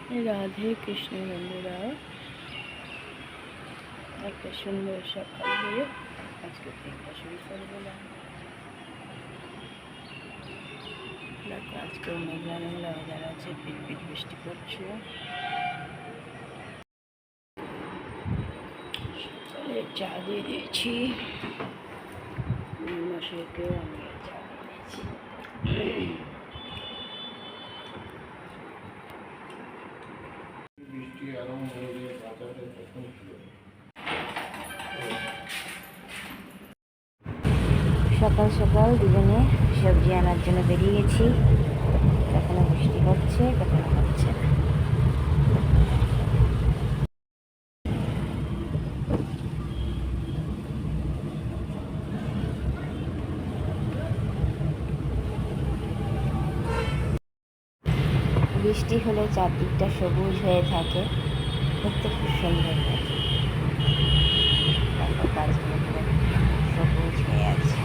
রাধে কৃষ্ণ বন্ধুরা, একটা সুন্দর সকাল দিয়ে আজকে দিনটা শুরু করে দিলাম। দেখো আজকেও মেঘলা মেঘলা ওয়েদার আছে, পিট বৃষ্টি পড়ছে। সকালে চা দিয়ে দিয়েছি মশাইকেও, আমি চা দিয়েছি। সকাল সকাল দুজনে সবজি আনার জন্য বেরিয়ে গেছি। কখনো বৃষ্টি হচ্ছে, কখনো হচ্ছে না। বৃষ্টি হলে চারদিকটা সবুজ হয়ে থাকে, দেখতে খুব সুন্দর লাগে। গাছগুলো পুরো সবুজ হয়ে আছে।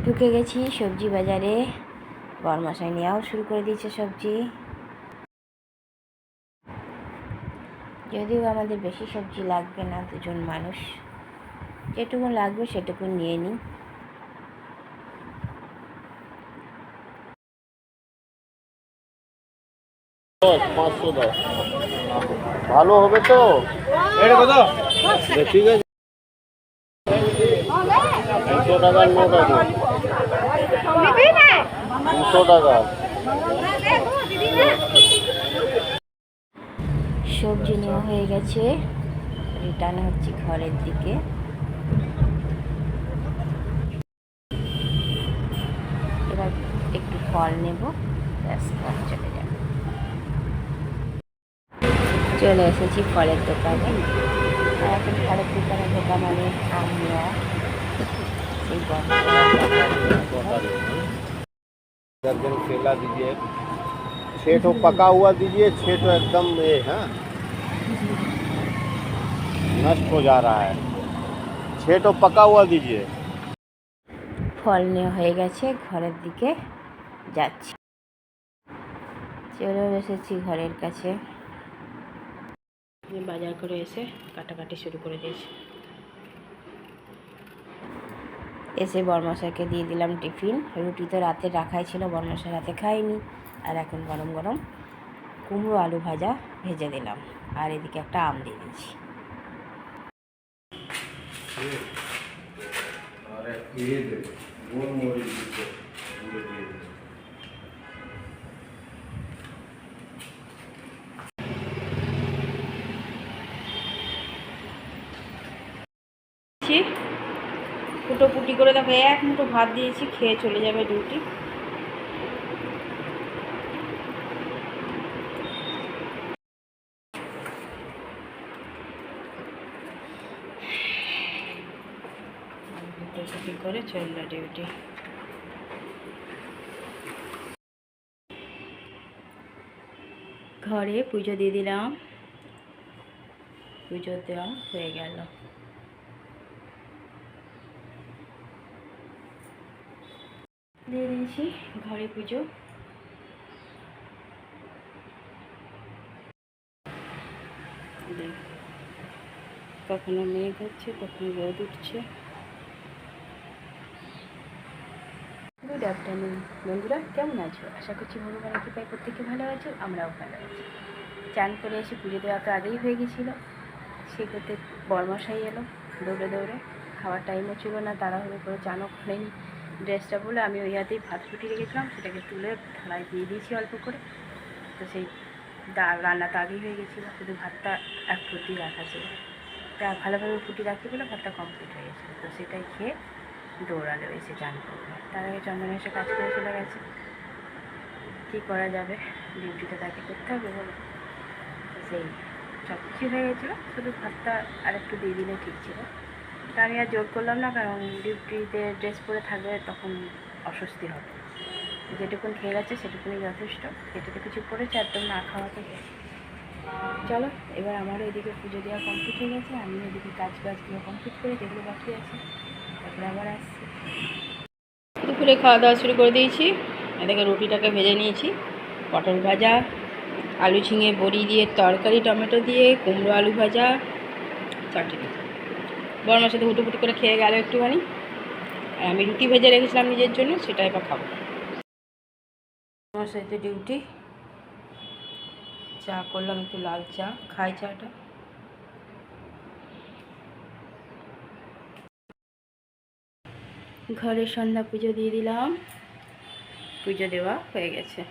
ঢুকে গেছি সবজি বাজারে। বরমশাই নেওয়াও শুরু করে দিয়েছে সবজি। যদিও আমাদের বেশি সবজি লাগবে না, দুজন মানুষ, যেটুকু লাগবে সেটুকু নিয়ে নিই। ভালো হবে তো, ঠিক আছে। 200 টাকার নোট আছে, 200 টাকা। সবজি নেওয়া হয়ে গেছে, রিটার্ন হচ্ছে ঘরের দিকে। এবার একটু ফল নেব, ব্যাস ঘর চলে যাব। চলে এসেছি ফলের দোকানে। আর এখন ফলের দোকানে ঢোকা মানে আম নেওয়া। সেই दर्जन केला दीजिए, 6 ठो पका हुआ दीजिए, 6 ठो एकदम ये हाँ नष्ट हो जा रहा है। 6 ठो पका हुआ दीजिए। ফল নেওয়া হয়ে গেছে, ঘরের দিকে যাচ্ছি। চলে এসেছি ঘরের কাছে। বাজার করে এসে কাটাকাটি শুরু করে দিয়েছি। এসে বরমশাইকে দিয়ে দিলাম টিফিন। রুটি তো রাতে রাখাই ছিল, বরমশাই রাতে খাইনি। আর এখন গরম গরম কুমড়ো আলু ভাজা ভেজে দিলাম, আর এদিকে একটা আম দিয়ে দিয়েছি। ফুটোপুটি করে দেখো, এক মুঠো ভাত দিয়েছি, খেয়ে চলে যাবে ডিউটি। ফুটোপুটি করে চললো ডিউটি। ঘরে পুজো দিয়ে দিলাম, পুজো দেওয়া হয়ে গেল। দিয়ে দিয়েছি ঘরে পুজো। কখনো মেঘ হচ্ছে, কখনো রোদ উঠছে। গুড আফটারনুন বন্ধুরা, কেমন আছো? আশা করছি ভগবানের কৃপায় প্রত্যেকে ভালো আছো, আমরাও ভালো আছি। চান করে এসে পুজো দেওয়া তো আগেই হয়ে গেছিলো। সে করতে বরমশাই এলো দৌড়ে দৌড়ে। খাওয়ার টাইমও ছিল না, তাড়াহুড়ো করে চানও করেনি। ড্রেসটা বলে আমি ওই হাতেই ভাত ফুটি রেখেছিলাম, সেটাকে তুলে থালায় দিয়ে দিয়েছি অল্প করে। তো সেই রান্না তো আগেই হয়ে গেছিলো, শুধু ভাতটা এক ফুটি রাখা ছিল। তা ভালোভাবে ফুটি রাখি বলে ভাতটা কমপ্লিট হয়ে গেছিলো। তো সেটাই খেয়ে দৌড়ালো এসে চান করবে। তার আগে চন্দন এসে কাজ করে চলে গেছে। কী করা যাবে, ডিউটিটা তাকে করতে হবে বলে। তো সেই সব কিছু হয়ে গেছিলো, শুধু ভাতটা আর একটু দিয়ে দিলে ঠিক ছিল। তা আমি আর জোর করলাম না, কারণ ডিউটিতে ড্রেস পরে থাকবে তখন অস্বস্তি হবে। যেটুকুন খেয়ে গেছে সেটুকুনই যথেষ্ট। এটাতে কিছু পড়েছে, একদম না খাওয়া থেকে চলো এবার আমারও এদিকে পুজো দেওয়া কমপ্লিট হয়ে গেছে, আমি এদিকে কাজগুলো কমপ্লিট করে যেগুলো বাকি আছে তারপরে আবার আসছি। দুপুরে খাওয়া দাওয়া শুরু করে দিয়েছি। এদিকে রুটিটাকে ভেজে নিয়েছি, পটল ভাজা, আলু ঝিঙে বড়ি দিয়ে তরকারি, টমেটো দিয়ে কুমড়ো আলু ভাজা, চাটনি। বড়মার সাথে হুটুপুটি করে খেয়ে গেল একটুখানি, আর আমি রুটি ভেজে রেখেছিলাম নিজের জন্য, সেটাই এবার খাবো। আমার সাথে ডিউটি, চা করলাম, একটু লাল চা খাই, চাটা। ঘরে সন্ধ্যা পুজো দিয়ে দিলাম, পুজো দেওয়া হয়ে গেছে।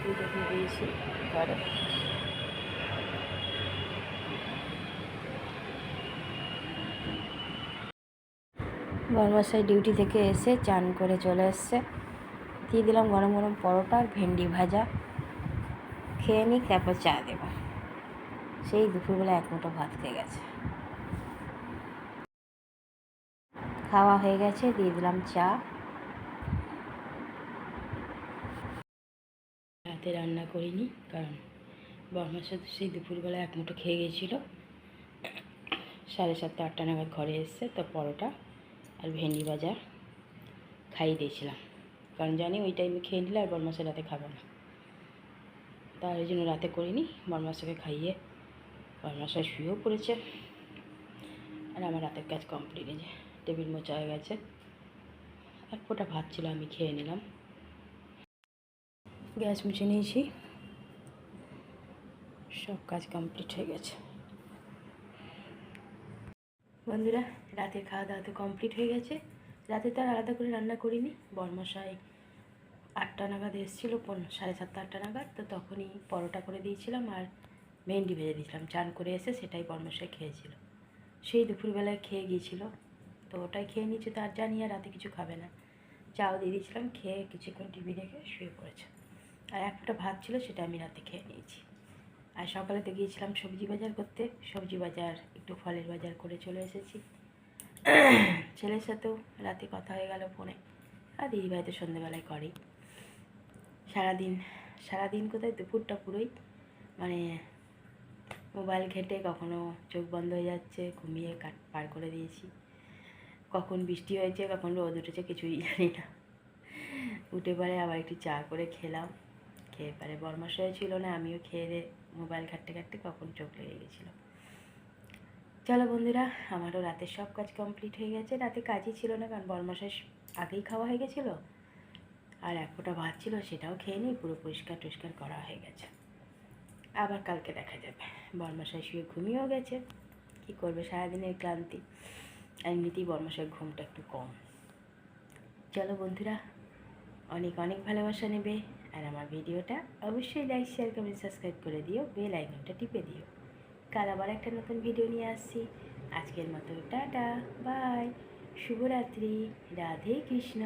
পুজো দিয়ে দিয়েছি ঘরে। বরমশাই ডিউটি থেকে এসে চান করে চলে এসছে, দিয়ে দিলাম গরম গরম পরোটা আর ভেন্ডি ভাজা, খেয়ে নিই তারপর চা দেবো। সেই দুপুরবেলা এক মুঠো ভাত খেয়ে গেছে। খাওয়া হয়ে গেছে, দিয়ে দিলাম চা। রাতে রান্না করিনি, কারণ বরমার সাথে সেই দুপুরবেলা এক মুঠো খেয়ে গেছিলো। 7:30 8টা নাগাদ ঘরে এসছে, তো পরোটা আর ভেন্ডি ভাজা খাইয়ে দিয়েছিলাম, কারণ জানি ওই টাইমে খেয়ে নিলে আর বরমাসের রাতে খাবে না, তার ওই জন্য রাতে করিনি। বরমাসাকে খাইয়ে বরমাসা শুয়েও পড়েছে, আর আমার রাতের কাজ কমপ্লিট হয়েছে, টেবিল মোছা হয়ে গেছে। এক ফোঁটা ভাত ছিল, আমি খেয়ে নিলাম। গ্যাস মুছে নিয়েছি, সব কাজ কমপ্লিট হয়ে গেছে। বন্ধুরা, রাতের খাওয়া দাওয়া তো কমপ্লিট হয়ে গেছে। রাতে তো আর আলাদা করে রান্না করিনি। বরমশাই 8টা নাগাদ এসেছিলো, 7:30 8টা নাগাদ, তো তখনই পরোটা করে দিয়েছিলাম আর ভেন্ডি ভেজে দিয়েছিলাম। চান করে এসে সেটাই বরমশাই খেয়েছিল, সেই দুপুরবেলায় খেয়ে গিয়েছিলো, তো ওটাই খেয়ে নিয়েছে। তো আর জানি আর রাতে কিছু খাবে না। চাও দিয়ে দিয়েছিলাম, খেয়ে কিছুক্ষণ টিভি দেখে শুয়ে পড়েছে। আর একটা ভাত ছিল, সেটা আমি রাতে খেয়ে নিয়েছি। আর সকালে তো গিয়েছিলাম সবজি বাজার করতে, সবজি বাজার একটু ফলের বাজার করে চলে এসেছি। ছেলের সাথেও রাতে কথা হয়ে গেল ফোনে, আর দিদিভাই তো সন্ধ্যেবেলায় করেই। সারাদিন কোথায়, দুপুরটা পুরোই মানে মোবাইল ঘেঁটে কখনো চোখ বন্ধ হয়ে যাচ্ছে, ঘুমিয়ে পার করে দিয়েছি। কখন বৃষ্টি হয়েছে, কখন রোদ উঠেছে, কিছুই জানি না। উঠে পরে আবার একটু চা করে খেলাম, খেয়ে পরে বরমশাই ছিল না, আমিও খেয়ে মোবাইল ঘাঁটতে ঘাঁটতে কখন চোখ লেগে গেছিলো। চলো বন্ধুরা, আমারও রাতের সব কাজ কমপ্লিট হয়ে গেছে। রাতে কাজই ছিল না, কারণ বরমশাই আগেই খাওয়া হয়ে গেছিলো, আর এক ফোঁটা ভাত ছিল, সেটাও খেয়ে নিই, পুরো পরিষ্কার টরিষ্কার করা হয়ে গেছে। আবার কালকে দেখা যাবে। বরমশাই শুয়ে ঘুমিয়েও গেছে, কী করবে, সারাদিনের ক্লান্তি। এমনিতেই বরমশাই ঘুমটা একটু কম। চলো বন্ধুরা, অনেক অনেক ভালোবাসা নেবে, আর আমার ভিডিওটা অবশ্যই লাইক শেয়ার কমেন্ট সাবস্ক্রাইব করে দিও, বেল আইকনটা টিপে দিও। কাল আবার একটা নতুন ভিডিও নিয়ে আসছি। আজকের মতো টাটা, বাই, শুভরাত্রি, রাধে কৃষ্ণ।